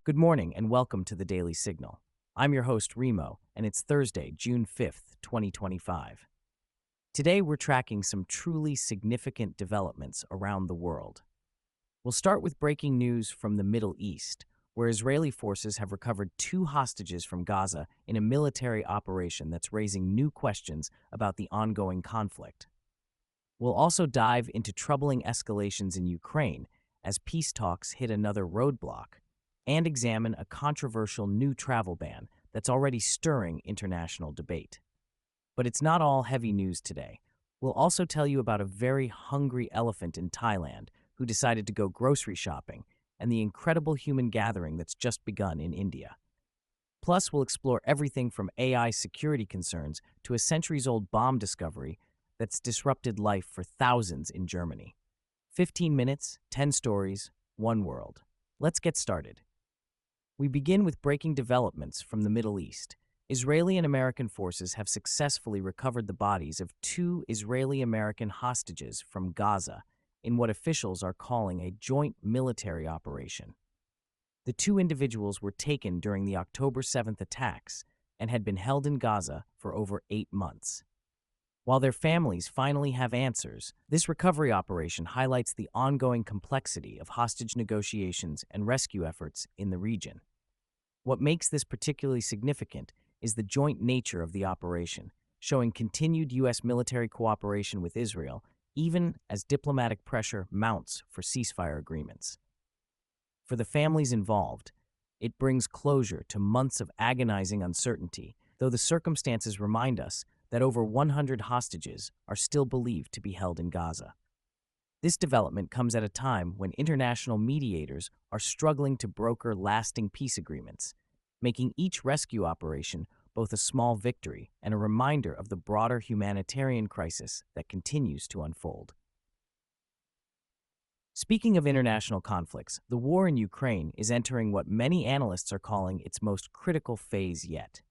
Good morning and welcome to the Daily Signal. I'm your host, Remo, and it's Thursday, June 5th, 2025. Today, we're tracking some truly significant developments around the world. We'll start with breaking news from the Middle East, where Israeli forces have recovered two hostages from Gaza in a military operation that's raising new questions about the ongoing conflict. We'll also dive into troubling escalations in Ukraine as peace talks hit another roadblock, and examine a controversial new travel ban that's already stirring international debate. But it's not all heavy news today. We'll also tell you about a very hungry elephant in Thailand who decided to go grocery shopping and the incredible human gathering that's just begun in India. Plus, we'll explore everything from AI security concerns to a centuries-old bomb discovery that's disrupted life for thousands in Germany. 15 minutes, 10 stories, one world. Let's get started. We begin with breaking developments from the Middle East. Israeli and American forces have successfully recovered the bodies of two Israeli-American hostages from Gaza in what officials are calling a joint military operation. The two individuals were taken during the October 7th attacks and had been held in Gaza for over 8 months. While their families finally have answers, this recovery operation highlights the ongoing complexity of hostage negotiations and rescue efforts in the region. What makes this particularly significant is the joint nature of the operation, showing continued U.S. military cooperation with Israel, even as diplomatic pressure mounts for ceasefire agreements. For the families involved, it brings closure to months of agonizing uncertainty, though the circumstances remind us that over 100 hostages are still believed to be held in Gaza. This development comes at a time when international mediators are struggling to broker lasting peace agreements, making each rescue operation both a small victory and a reminder of the broader humanitarian crisis that continues to unfold. Speaking of international conflicts, the war in Ukraine is entering what many analysts are calling its most critical phase yet.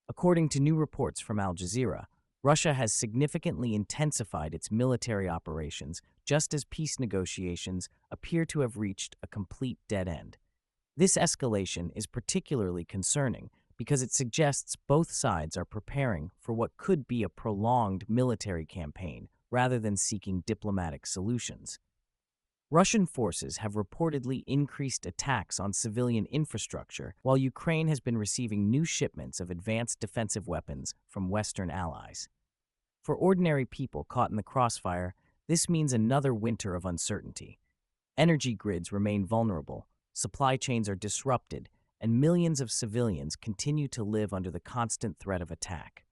According to new reports from Al Jazeera, Russia has significantly intensified its military operations just as peace negotiations appear to have reached a complete dead end. This escalation is particularly concerning because it suggests both sides are preparing for what could be a prolonged military campaign rather than seeking diplomatic solutions. Russian forces have reportedly increased attacks on civilian infrastructure, while Ukraine has been receiving new shipments of advanced defensive weapons from Western allies. For ordinary people caught in the crossfire, this means another winter of uncertainty. Energy grids remain vulnerable, supply chains are disrupted, and millions of civilians continue to live under the constant threat of attack.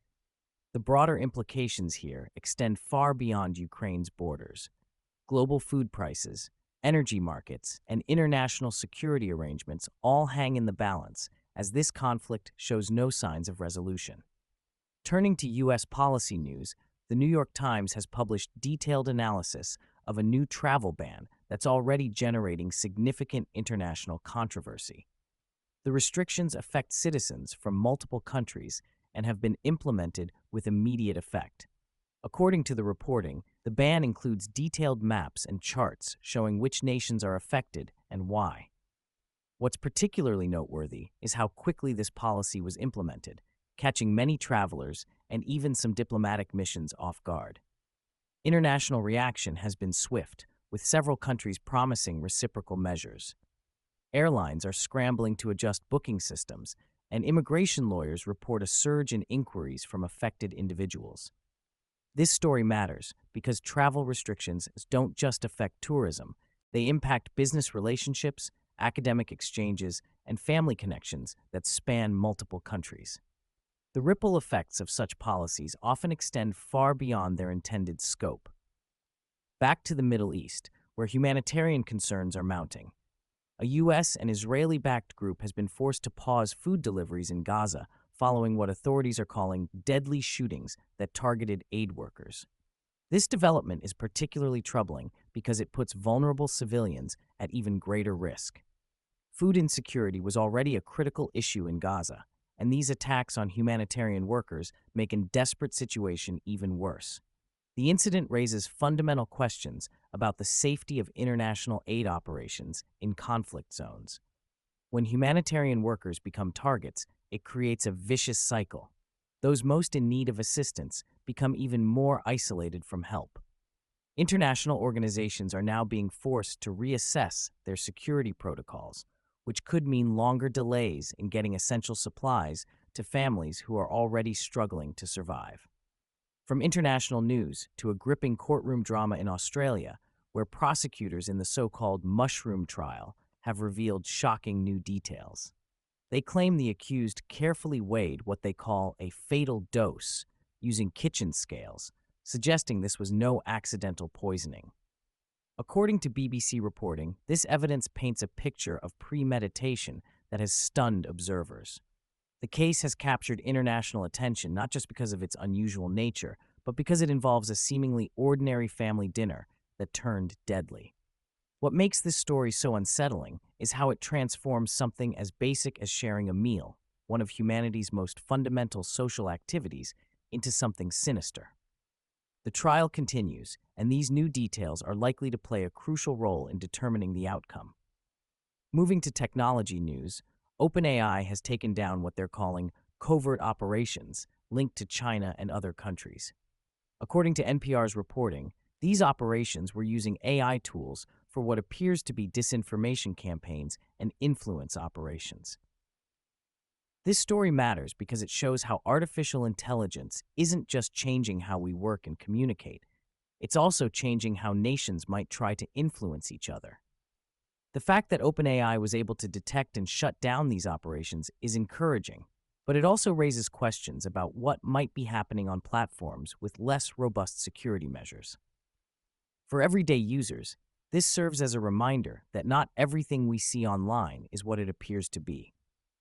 The broader implications here extend far beyond Ukraine's borders. Global food prices, energy markets, and international security arrangements all hang in the balance as this conflict shows no signs of resolution. Turning to U.S. policy news, the New York Times has published detailed analysis of a new travel ban that's already generating significant international controversy. The restrictions affect citizens from multiple countries and have been implemented with immediate effect. According to the reporting, the ban includes detailed maps and charts showing which nations are affected and why. What's particularly noteworthy is how quickly this policy was implemented, catching many travelers and even some diplomatic missions off guard. International reaction has been swift, with several countries promising reciprocal measures. Airlines are scrambling to adjust booking systems, and immigration lawyers report a surge in inquiries from affected individuals. This story matters because travel restrictions don't just affect tourism, they impact business relationships, academic exchanges, and family connections that span multiple countries. The ripple effects of such policies often extend far beyond their intended scope. Back to the Middle East, where humanitarian concerns are mounting. A U.S. and Israeli-backed group has been forced to pause food deliveries in Gaza following what authorities are calling deadly shootings that targeted aid workers. This development is particularly troubling because it puts vulnerable civilians at even greater risk. Food insecurity was already a critical issue in Gaza, and these attacks on humanitarian workers make a desperate situation even worse. The incident raises fundamental questions about the safety of international aid operations in conflict zones. When humanitarian workers become targets, it creates a vicious cycle. Those most in need of assistance become even more isolated from help. International organizations are now being forced to reassess their security protocols, which could mean longer delays in getting essential supplies to families who are already struggling to survive. From international news to a gripping courtroom drama in Australia, where prosecutors in the so-called mushroom trial have revealed shocking new details. They claim the accused carefully weighed what they call a fatal dose using kitchen scales, suggesting this was no accidental poisoning. According to BBC reporting, this evidence paints a picture of premeditation that has stunned observers. The case has captured international attention not just because of its unusual nature, but because it involves a seemingly ordinary family dinner that turned deadly. What makes this story so unsettling is how it transforms something as basic as sharing a meal, one of humanity's most fundamental social activities, into something sinister. The trial continues, and these new details are likely to play a crucial role in determining the outcome. Moving to technology news, OpenAI has taken down what they're calling covert operations linked to China and other countries. According to NPR's reporting, these operations were using AI tools for what appears to be disinformation campaigns and influence operations. This story matters because it shows how artificial intelligence isn't just changing how we work and communicate, it's also changing how nations might try to influence each other. The fact that OpenAI was able to detect and shut down these operations is encouraging, but it also raises questions about what might be happening on platforms with less robust security measures. For everyday users, this serves as a reminder that not everything we see online is what it appears to be.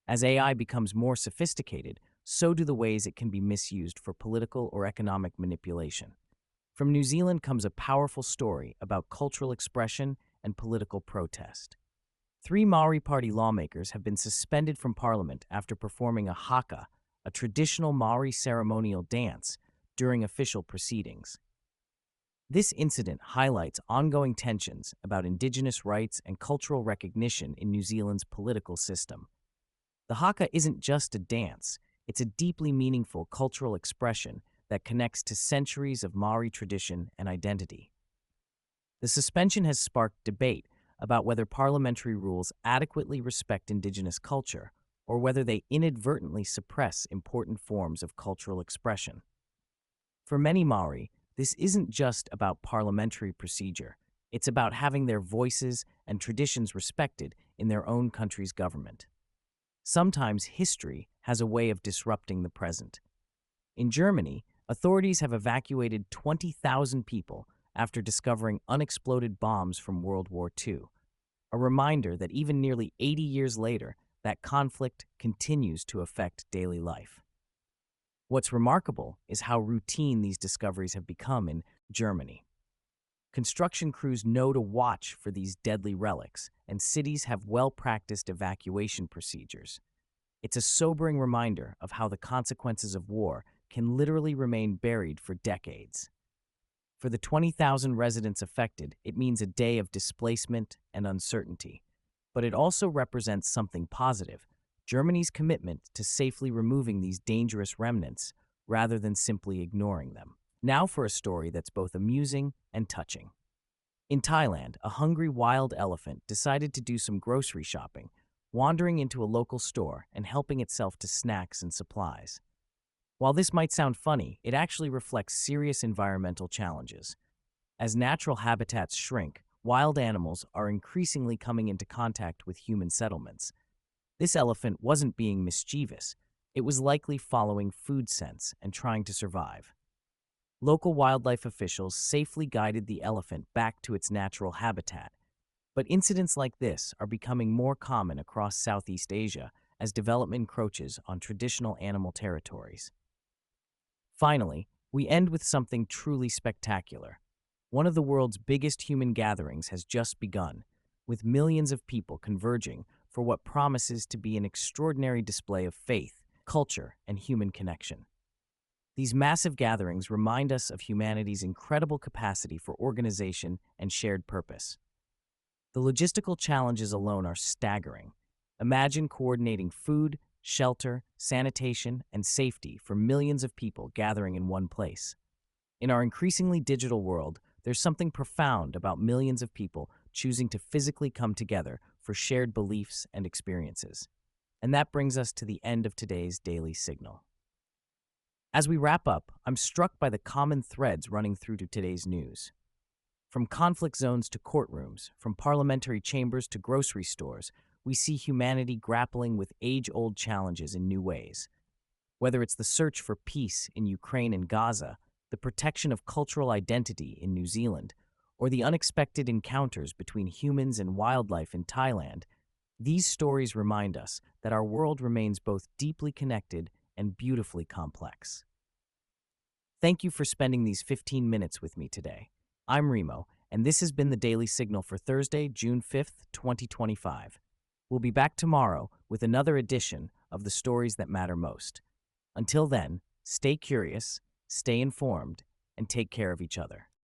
As AI becomes more sophisticated, so do the ways it can be misused for political or economic manipulation. From New Zealand comes a powerful story about cultural expression and political protest. 3 Maori Party lawmakers have been suspended from parliament after performing a haka, a traditional Maori ceremonial dance, during official proceedings. This incident highlights ongoing tensions about Indigenous rights and cultural recognition in New Zealand's political system. The haka isn't just a dance, it's a deeply meaningful cultural expression that connects to centuries of Maori tradition and identity. The suspension has sparked debate about whether parliamentary rules adequately respect Indigenous culture or whether they inadvertently suppress important forms of cultural expression. For many Maori, this isn't just about parliamentary procedure, it's about having their voices and traditions respected in their own country's government. Sometimes history has a way of disrupting the present. In Germany, authorities have evacuated 20,000 people after discovering unexploded bombs from World War II, a reminder that even nearly 80 years later, that conflict continues to affect daily life. What's remarkable is how routine these discoveries have become in Germany. Construction crews know to watch for these deadly relics, and cities have well-practiced evacuation procedures. It's a sobering reminder of how the consequences of war can literally remain buried for decades. For the 20,000 residents affected, it means a day of displacement and uncertainty. But it also represents something positive, Germany's commitment to safely removing these dangerous remnants rather than simply ignoring them. Now for a story that's both amusing and touching. In Thailand, a hungry wild elephant decided to do some grocery shopping, wandering into a local store and helping itself to snacks and supplies. While this might sound funny, it actually reflects serious environmental challenges. As natural habitats shrink, wild animals are increasingly coming into contact with human settlements. This elephant wasn't being mischievous. It was likely following food scents and trying to survive. Local wildlife officials safely guided the elephant back to its natural habitat. But incidents like this are becoming more common across Southeast Asia as development encroaches on traditional animal territories. Finally, we end with something truly spectacular. One of the world's biggest human gatherings has just begun, with millions of people converging for what promises to be an extraordinary display of faith, culture, and human connection. These massive gatherings remind us of humanity's incredible capacity for organization and shared purpose. The logistical challenges alone are staggering. Imagine coordinating food, shelter, sanitation, and safety for millions of people gathering in one place. In our increasingly digital world, there's something profound about millions of people choosing to physically come together for shared beliefs and experiences. And that brings us to the end of today's Daily Signal. As we wrap up, I'm struck by the common threads running through to today's news. From conflict zones to courtrooms, from parliamentary chambers to grocery stores, we see humanity grappling with age-old challenges in new ways. Whether it's the search for peace in Ukraine and Gaza, the protection of cultural identity in New Zealand, or the unexpected encounters between humans and wildlife in Thailand, these stories remind us that our world remains both deeply connected and beautifully complex. Thank you for spending these 15 minutes with me today. I'm Remo, and this has been the Daily Signal for Thursday, June 5th, 2025. We'll be back tomorrow with another edition of the stories that matter most. Until then, stay curious, stay informed, and take care of each other.